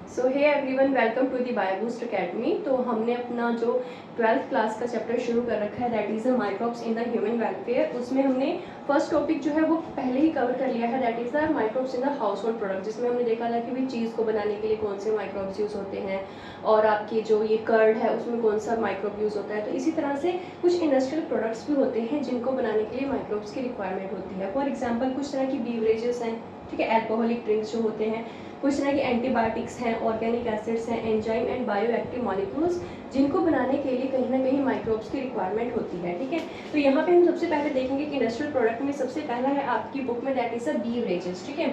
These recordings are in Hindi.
So hey everyone, welcome to the Bioboost Academy. तो हमने अपना जो 12th क्लास का चैप्टर शुरू कर रखा है, that is the microbes in the human welfare. उसमें हमने फर्स्ट टॉपिक जो है वो पहले ही कवर कर लिया है, that is the microbes in the house hold product, जिसमें हमने देखा था कि भी चीज़ को बनाने के लिए कौन से माइक्रोब्स यूज़ होते हैं और आपकी जो ये कर्ड है उसमें कौन सा माइक्रोब यूज़ होता है। तो इसी तरह से कुछ इंडस्ट्रियल प्रोडक्ट्स भी होते हैं जिनको बनाने के लिए माइक्रोब्स की रिक्वायरमेंट होती है। फॉर एग्जाम्पल कुछ तरह की बीवरेजेस हैं, ठीक है, एल्कोहलिक ड्रिंक्स जो होते हैं, कुछ तरह के एंटीबायोटिक्स हैं, ऑर्गेनिक एसिड्स हैं, एंजाइम एंड बायोएक्टिव मॉलिक्यूल्स, जिनको बनाने के लिए कहीं ना कहीं माइक्रोब्स की रिक्वायरमेंट होती है। ठीक है, तो यहाँ पे हम सबसे पहले देखेंगे कि इंडस्ट्रियल प्रोडक्ट में सबसे पहला है आपकी बुक में, दैट इज अ बीवरेजेस। ठीक है,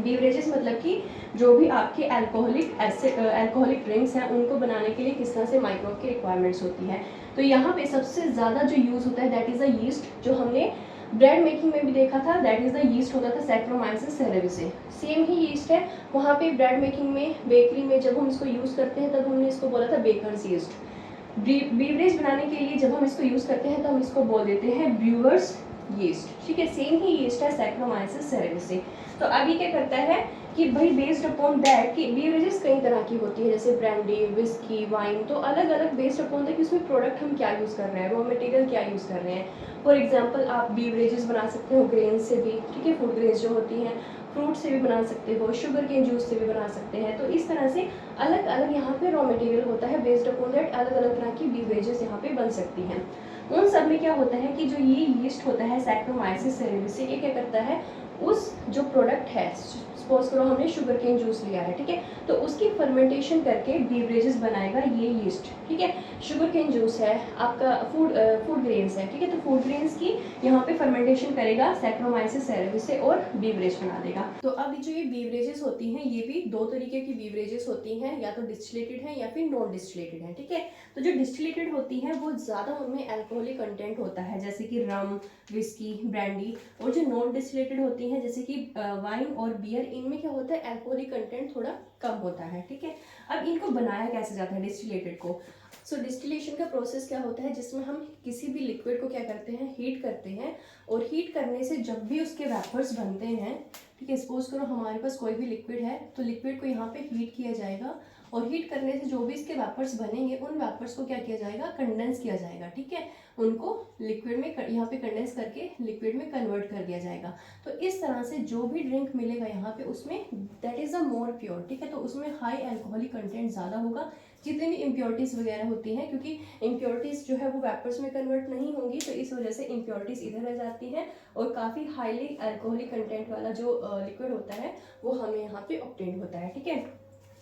बीवरेजेस मतलब कि जो भी आपके एल्कोहलिक ड्रिंक्स हैं उनको बनाने के लिए किस तरह से माइक्रोब की रिक्वायरमेंट्स होती है। तो यहाँ पे सबसे ज़्यादा जो यूज़ होता है दैट इज़ द यीस्ट, जो हमने ब्रेड मेकिंग में भी देखा था, दैट इज़ द यीस्ट होता था सैक्रोमाइसिस सेरेविसे। सेम ही यीस्ट है वहाँ पे ब्रेड मेकिंग में, बेकरी में जब हम इसको यूज़ करते हैं तब हमने इसको बोला था बेकर्स यीस्ट। बीवरेज बनाने के लिए जब हम इसको यूज़ करते हैं तो हम इसको बोल देते हैं ब्रूअर्स यीस्ट। ठीक है, सेम ही यीस्ट है सैक्रोमाइसिस सेरेविसे। तो अब ये क्या करता है कि भाई बेस्ड अपॉन दैट कि बीवरेजेस कई तरह की होती है, जैसे ब्रांडी, विस्की, वाइन, तो अलग अलग बेस्ड अपॉन दैट कि उसमें प्रोडक्ट हम क्या यूज़ कर रहे हैं, रॉ मटेरियल क्या यूज़ कर रहे हैं। फॉर एग्जांपल आप बीवरेजेस बना सकते हो ग्रेन से भी, ठीक है, फूड ग्रेन्स जो होती हैं, फ्रूट से भी बना सकते हो, शुगर केन जूस से भी बना सकते हैं। तो इस तरह से अलग अलग यहाँ पे रॉ मटेरियल होता है, बेस्ड अपॉन दैट अलग अलग तरह की बीवरेजेस यहाँ पे बन सकती हैं। उन सब में क्या होता है कि जो ये यीस्ट होता है सैक्रोमाइसिस सेरेविसे, ये क्या करता है, उस जो प्रोडक्ट है, सपोज करो हमने शुगर केन जूस लिया है, ठीक है, तो उसकी फर्मेंटेशन करके बीवरेजेस बनाएगा ये यीस्ट। ठीक है, शुगर केन जूस है आपका, फूड ग्रेन्स है, ठीक है, तो फूड ग्रेन्स की यहाँ पे फर्मेंटेशन करेगा सैक्रोमाइसिस सेरेविसे और बीवरेज बना देगा। तो अब जो ये बीवरेजेस होती हैं ये भी दो तरीके की बीवरेजेस होती हैं, या तो डिस्टिलेटेड है या फिर नॉन डिस्टिलेटेड है। ठीक है, तो जो डिस्टिलेटेड होती है वो ज़्यादा उनमें अल्कोहलिक कंटेंट होता है, जैसे कि रम, विस्की, ब्रांडी। और जो नॉन डिस्टिलेटेड होती हैं जैसे कि वाइन और बियर, इनमें क्या होता है, अल्कोहलिक कंटेंट थोड़ा कम होता है। ठीक है, अब इनको बनाया कैसे जाता है डिस्टिलेटेड को। सो डिस्टिलेशन का प्रोसेस क्या होता है, जिसमें हम किसी भी लिक्विड को क्या करते हैं, हीट करते हैं, और हीट करने से जब भी उसके वेपर्स बनते हैं, ठीक है, सपोज करो हमारे पास कोई भी लिक्विड है, तो लिक्विड को यहाँ पे हीट किया जाएगा, और हीट करने से जो भी इसके वेपर्स बनेंगे उन वेपर्स को क्या किया जाएगा, कंडेंस किया जाएगा। ठीक है, उनको लिक्विड में यहाँ पे कंडेंस करके लिक्विड में कन्वर्ट कर दिया जाएगा। तो इस तरह से जो भी ड्रिंक मिलेगा यहाँ पे उसमें that is a more pure. ठीक है, तो उसमें हाई अल्कोहलिक कंटेंट ज़्यादा होगा, जितनी भी इम्प्योरिटीज़ वगैरह होती हैं, क्योंकि इम्प्योरिटीज़ जो है वो वेपर्स में कन्वर्ट नहीं होंगी, तो इस वजह से इम्प्योरिटीज़ इधर रह जाती हैं, और काफ़ी हाईली अल्कोहलिक कंटेंट वाला जो लिक्विड होता है वो हमें यहाँ पे ऑब्टेन होता है। ठीक है,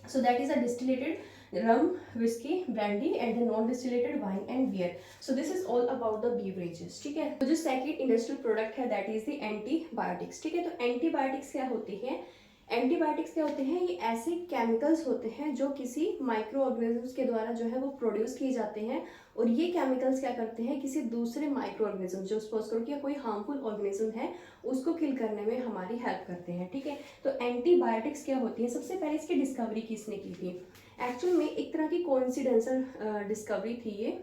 so that is a distillated rum, whiskey, brandy and the non-distillated wine and beer. So this is all about the beverages. ठीक है, तो जो सेकंड इंडस्ट्रियल प्रोडक्ट है दैट इज द एंटीबायोटिक्स। ठीक है, तो एंटीबायोटिक्स क्या होती है, एंटीबायोटिक्स क्या होते हैं, ये ऐसे केमिकल्स होते हैं जो किसी माइक्रो ऑर्गेनिजम्स के द्वारा जो है वो प्रोड्यूस किए जाते हैं, और ये केमिकल्स क्या करते हैं, किसी दूसरे माइक्रो ऑर्गेनिज्म, जो सपोज करो कि कोई हार्मफुल ऑर्गेनिज्म है, उसको किल करने में हमारी हेल्प करते हैं। ठीक है, तो एंटीबायोटिक्स क्या होती है, सबसे पहले इसकी डिस्कवरी किसने की थी, एक्चुअल में एक तरह की कोइंसिडेंशियल डिस्कवरी थी ये।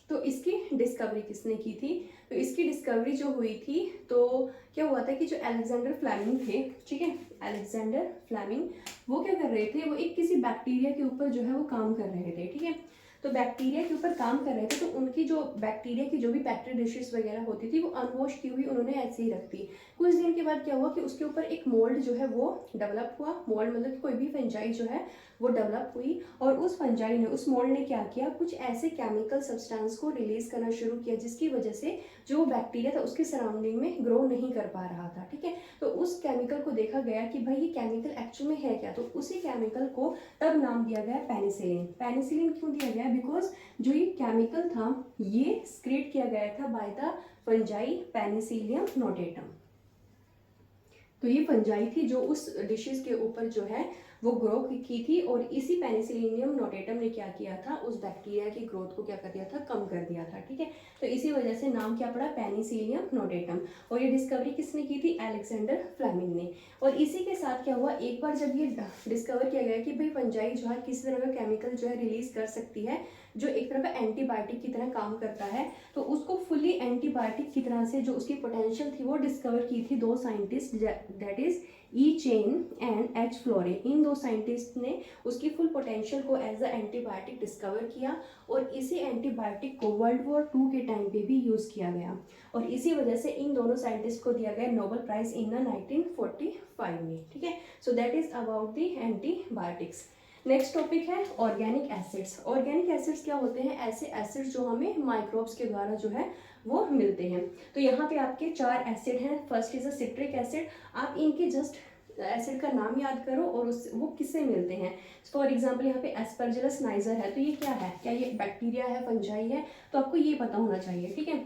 तो इसकी डिस्कवरी किसने की थी, तो इसकी डिस्कवरी जो हुई थी, तो क्या हुआ था कि जो अलेक्जेंडर फ्लेमिंग थे, ठीक है, अलेक्जेंडर फ्लेमिंग, वो क्या कर रहे थे, वो एक किसी बैक्टीरिया के ऊपर जो है वो काम कर रहे थे। ठीक है, तो बैक्टीरिया के ऊपर काम कर रहे थे, तो उनकी जो बैक्टीरिया की जो भी पेट्री डिशेस वगैरह होती थी वो अनवॉश की हुई उन्होंने ऐसे ही रख दी। कुछ दिन के बाद क्या हुआ कि उसके ऊपर एक मोल्ड जो है वो डेवलप हुआ, मोल्ड मतलब कि कोई भी फंजाई जो है वो डेवलप हुई, और उस फंजाई ने, उस मोल्ड ने क्या किया, कुछ ऐसे केमिकल सब्सटेंस को रिलीज करना शुरू किया जिसकी वजह से जो बैक्टीरिया था उसके सराउंडिंग में ग्रो नहीं कर पा रहा था। ठीक है, तो उस केमिकल को देखा गया कि भाई ये केमिकल एक्चुअल में है क्या, तो उसी केमिकल को तब नाम दिया गया पेनिसिलिन। पेनिसिलिन क्यों दिया गया, बिकॉज जो ये केमिकल था ये क्रिएट किया गया था by the fungi Penicillium notatum. तो ये फंजाई थी जो उस डिशेस के ऊपर जो है वो ग्रो की थी, और इसी पेनिसिलियम नोटेटम ने क्या किया था, उस बैक्टीरिया की ग्रोथ को क्या कर दिया था, कम कर दिया था। ठीक है, तो इसी वजह से नाम क्या पड़ा, पेनिसिलियम नोटेटम। और ये डिस्कवरी किसने की थी, अलेक्जेंडर फ्लेमिंग ने। और इसी के साथ क्या हुआ, एक बार जब ये डिस्कवर किया गया कि भाई फंजाई जो है किसी तरह का केमिकल जो है रिलीज कर सकती है जो एक तरह का एंटीबायोटिक की तरह काम करता है, तो उसको फुली एंटीबायोटिक की तरह से जो उसकी पोटेंशियल थी वो डिस्कवर की थी दो scientist, that is E Chain and H Florey, इन दो साइंटिस्ट ने उसकी फुल पोटेंशियल को एज अ एंटीबायोटिक डिस्कवर किया और इसी एंटीबायोटिक को वर्ल्ड वॉर 2 के टाइम पे भी यूज़ किया गया और इसी वजह से इन दोनों साइंटिस्ट को दिया गया नोबेल प्राइज इन द 1945 में। ठीक है, so that is about the antibiotics. Next topic है ऑर्गेनिक एसिड्स। ऑर्गेनिक एसिड्स क्या होते हैं? ऐसे एसिड्स जो हमें माइक्रोब्स के द्वारा जो है वो मिलते हैं। तो यहाँ पे आपके 4 एसिड हैं। First is a citric acid. आप इनके जस्ट एसिड का नाम याद करो और उस वो किससे मिलते हैं। फॉर एग्जाम्पल यहाँ पे एस्परजिलस नाइजर है, तो ये क्या है? क्या ये बैक्टीरिया है, फंजाई है? तो आपको ये पता होना चाहिए। ठीक है,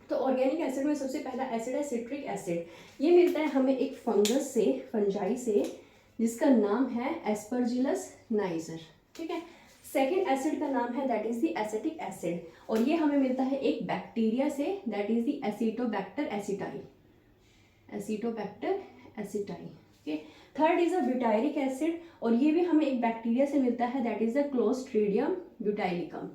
तो ऑर्गेनिक एसिड में सबसे पहला एसिड है सिट्रिक एसिड। ये मिलता है हमें एक फंगस से, फंजाई से, जिसका नाम है एस्परजिलस नाइजर। ठीक है, सेकेंड एसिड का नाम है that is the acetic acid और ये हमें मिलता है एक बैक्टीरिया से, that is the Acetobacter aceti, Acetobacter aceti. Okay, third is a butyric acid और ये भी हमें एक बैक्टीरिया से मिलता है, that is the clostridium butylicum.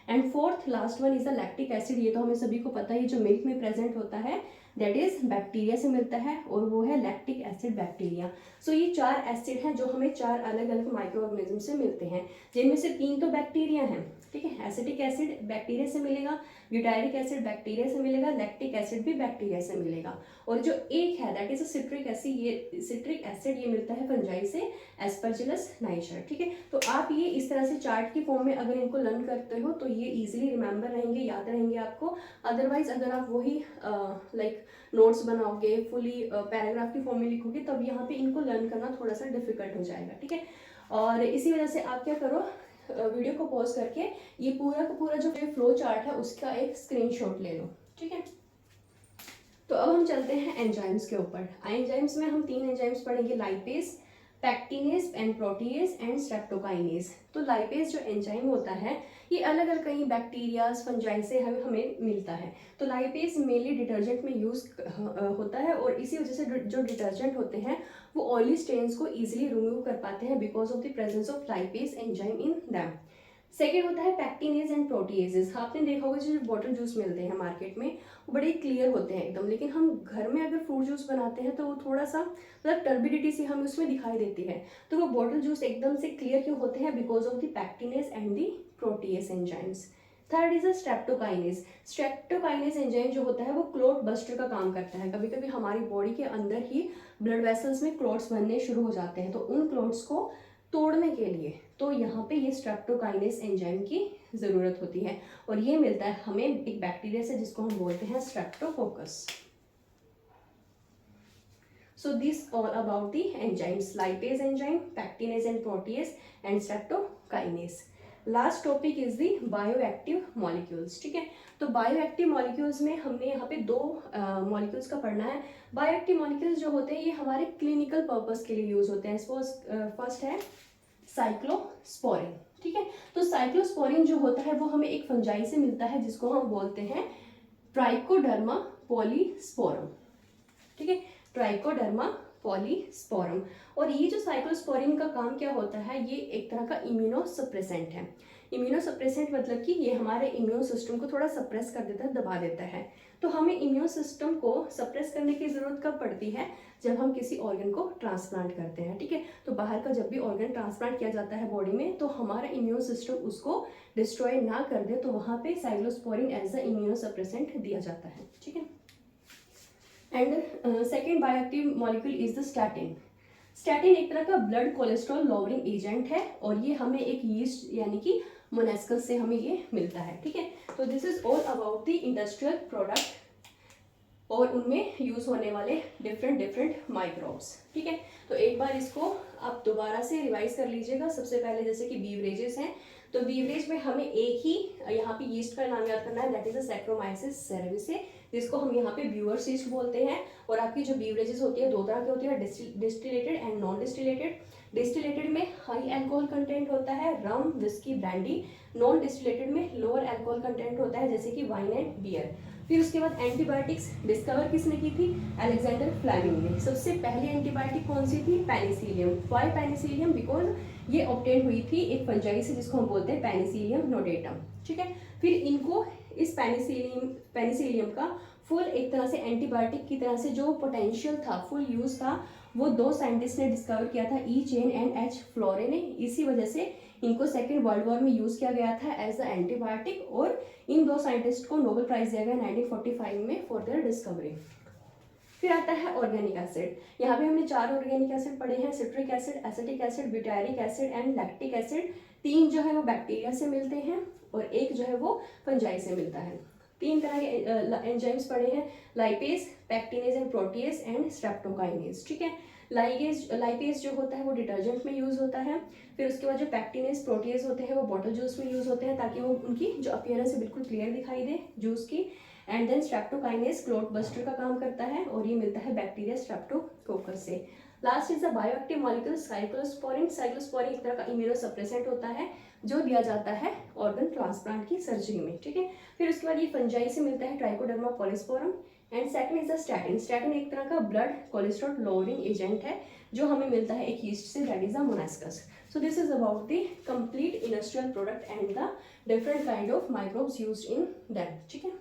And fourth last one is a lactic acid. ये तो हमें सभी को पता है, ये जो मिल्क में प्रेजेंट होता है दैट इज बैक्टीरिया से मिलता है और वो है लैक्टिक एसिड बैक्टीरिया। सो ये 4 एसिड हैं जो हमें 4 अलग अलग माइक्रो ऑर्गेनिज्म से मिलते हैं, जिनमें से 3 तो बैक्टीरिया हैं। ठीक है, एसिटिक एसिड बैक्टीरिया से मिलेगा, ब्यूटायरिक एसिड बैक्टीरिया से मिलेगा, लैक्टिक एसिड भी बैक्टीरिया से मिलेगा और जो एक है दैट इज सिट्रिक एसिड, ये सिट्रिक एसिड ये मिलता है फंजाई से, एस्परजिलस नाइजर। ठीक है, तो आप ये इस तरह से चार्ट की फॉर्म में अगर इनको लर्न करते हो तो ये इजीली रिमेंबर रहेंगे, याद रहेंगे आपको। अदरवाइज अगर आप वही लाइक नोट्स बनाओगे, फुली पैराग्राफ की फॉर्म में लिखोगे, तब यहाँ पे इनको लर्न करना थोड़ा सा डिफिकल्ट हो जाएगा। ठीक है, और इसी वजह से आप क्या करो, वीडियो को पॉज करके ये पूरा का पूरा जो फ्लो चार्ट है उसका एक स्क्रीनशॉट ले लो। ठीक है, तो अब हम चलते हैं एंजाइम्स के ऊपर। एंजाइम्स में हम 3 एंजाइम्स पढ़ेंगे, lipase, pectinase and protease and streptokinase. तो लाइपेज जो एंजाइम होता है ये अलग अलग कहीं बैक्टीरियाज, फंजाई से हमें मिलता है। तो लाइपेज मेनली डिटर्जेंट में यूज होता है और इसी वजह से जो डिटर्जेंट होते हैं वो ऑयली स्टेन्स को इजीली रिमूव कर पाते हैं because of the presence of lipase enzyme in them. Second होता है पैक्टिनेज एंड प्रोटीएजेस। आपने देखा होगा जो बॉटल जूस मिलते हैं मार्केट में वो बड़े क्लियर होते हैं एकदम, लेकिन हम घर में अगर फ्रूट जूस बनाते हैं तो वो थोड़ा सा मतलब टर्बिडिटी सी हमें उसमें दिखाई देती है। तो वो बॉटल जूस एकदम से क्लियर क्यों होते हैं? Because of the pectinase and the protease enzymes. Third is a streptokinase. Streptokinase enzyme जो होता है वो क्लॉट बस्टर का काम करता है। कभी कभी हमारी बॉडी के अंदर ही ब्लड वेसल्स में क्लॉट्स बनने शुरू हो जाते हैं, तो उन क्लॉट्स को तोड़ने के लिए तो यहाँ पे ये स्ट्रेप्टोकाइनेज एंजाइम की ज़रूरत होती है और ये मिलता है हमें एक बैक्टीरिया से जिसको हम बोलते हैं Streptococcus. So this all about the enzymes, lipase enzyme, pectinase and protease and streptokinase. Last topic is the bioactive molecules. ठीक है, तो बायोएक्टिव मॉलिक्यूल्स में हमने यहाँ पे 2 मॉलिक्यूल्स का पढ़ना है। बायोएक्टिव मॉलिक्यूल्स जो होते हैं ये हमारे क्लिनिकल पर्पस के लिए यूज होते हैं। सपोज फर्स्ट है साइक्लोस्पोरिन। ठीक है, तो साइक्लोस्पोरिन जो होता है वो हमें एक फंजाई से मिलता है जिसको हम बोलते हैं ट्राइकोडर्मा पॉलीस्पोरम। ठीक है, ट्राइकोडर्मा पॉलीस्पोरम। और ये जो साइक्लोस्पोरिन का काम क्या होता है, ये एक तरह का इम्यूनोसप्रेसेंट है। इम्यूनोसप्रेसेंट मतलब कि ये हमारे इम्यून सिस्टम को थोड़ा सप्रेस कर देता है, दबा देता है। तो हमें इम्यून सिस्टम को सप्रेस करने की ज़रूरत कब पड़ती है? जब हम किसी ऑर्गन को ट्रांसप्लांट करते हैं। ठीक है, तो बाहर का जब भी ऑर्गन ट्रांसप्लांट किया जाता है बॉडी में तो हमारा इम्यून सिस्टम उसको डिस्ट्रॉय ना कर दे, तो वहाँ पे साइक्लोस्पोरिन एज अ इम्यूनोसप्रेसेंट दिया जाता है। ठीक है, and second bioactive molecule is the statin. Statin एक तरह का ब्लड कोलेस्ट्रॉल लोअरिंग एजेंट है और ये हमें एक यीस्ट यानी कि मोनेस्कस से हमें ये मिलता है। ठीक है, तो this is all about the industrial product और उनमें यूज होने वाले डिफरेंट माइक्रोब्स। ठीक है, तो एक बार इसको आप दोबारा से रिवाइज कर लीजिएगा। सबसे पहले जैसे कि बीवरेजेस हैं, तो बीवरेज में हमें एक ही यहाँ पे यीस्ट का नाम याद करना है, दैट इज अ सैक्रोमाइसिस सेरेविसे, जिसको हम यहाँ पे ब्यूअर्स यीस्ट बोलते हैं। और आपकी जो बीवरेजेस होती है 2 तरह की होती है, डिस्टिलेटेड एंड नॉन डिस्टिलेटेड। डिस्टिलेटेड में हाई अल्कोहल कंटेंट होता है, रम, विस्की, ब्रांडी। नॉन डिस्टिलेटेड में लोअर अल्कोहल कंटेंट होता है, जैसे कि वाइन एंड बियर। फिर उसके बाद एंटीबायोटिक्स डिस्कवर किसने की थी? अलेक्जेंडर फ्लेमिंग ने। सबसे पहली एंटीबायोटिक कौन सी थी? पेनिसिलियम। Why penicillium? बिकॉज ये ऑब्टेन हुई थी एक फंजाई से जिसको हम बोलते हैं पेनिसिलियम नोडेटम। ठीक है, फिर इनको इस पेनिसिलियम का फुल एक तरह से एंटीबायोटिक की तरह से जो पोटेंशियल था, फुल यूज था, वो 2 साइंटिस्ट ने डिस्कवर किया था, ई चेन एंड एच फ्लोरे ने। इसी वजह से इनको सेकेंड वर्ल्ड वॉर में यूज़ किया गया था एज द एंटीबायोटिक, और इन 2 साइंटिस्ट को नोबेल प्राइज दिया गया 1945 में फॉर देयर डिस्कवरी। फिर आता है ऑर्गेनिक एसिड। यहाँ पे हमने 4 ऑर्गेनिक एसिड पढ़े हैं, citric acid, acetic acid, butyric acid and lactic acid. 3 जो है वो बैक्टीरिया से मिलते हैं और एक जो है वो फंजाई से मिलता है। 3 तरह के एंजाइम्स पढ़े हैं, lipase, pectinase and protease and streptokinase. ठीक है, लाइपेज जो होता है वो डिटर्जेंट में यूज़ होता है। फिर उसके बाद जो पैक्टिनेज, प्रोटीएज होते हैं वो बॉटल जूस में यूज़ होते हैं ताकि वो उनकी जो अपीयरेंस है बिल्कुल क्लियर दिखाई दे जूस की। And then streptokinase clot buster का काम करता है और ये मिलता है बैक्टीरिया स्ट्रेप्टोकोकस से। Last is the bioactive molecule cyclosporin. Cyclosporin एक तरह का इम्यूनोसप्रेसेंट होता है जो दिया जाता है ऑर्गन ट्रांसप्लांट की सर्जरी में। ठीक है, फिर उसके बाद ये फंजाई से मिलता है, trichoderma polysporum. And second is the statin. Statin एक तरह का ब्लड कोलेस्ट्रॉल लोअरिंग एजेंट है जो हमें मिलता है एक यीस्ट से, that is the Monascus. So this is about the complete industrial product and the different kind of microbes used in that. ठीक है।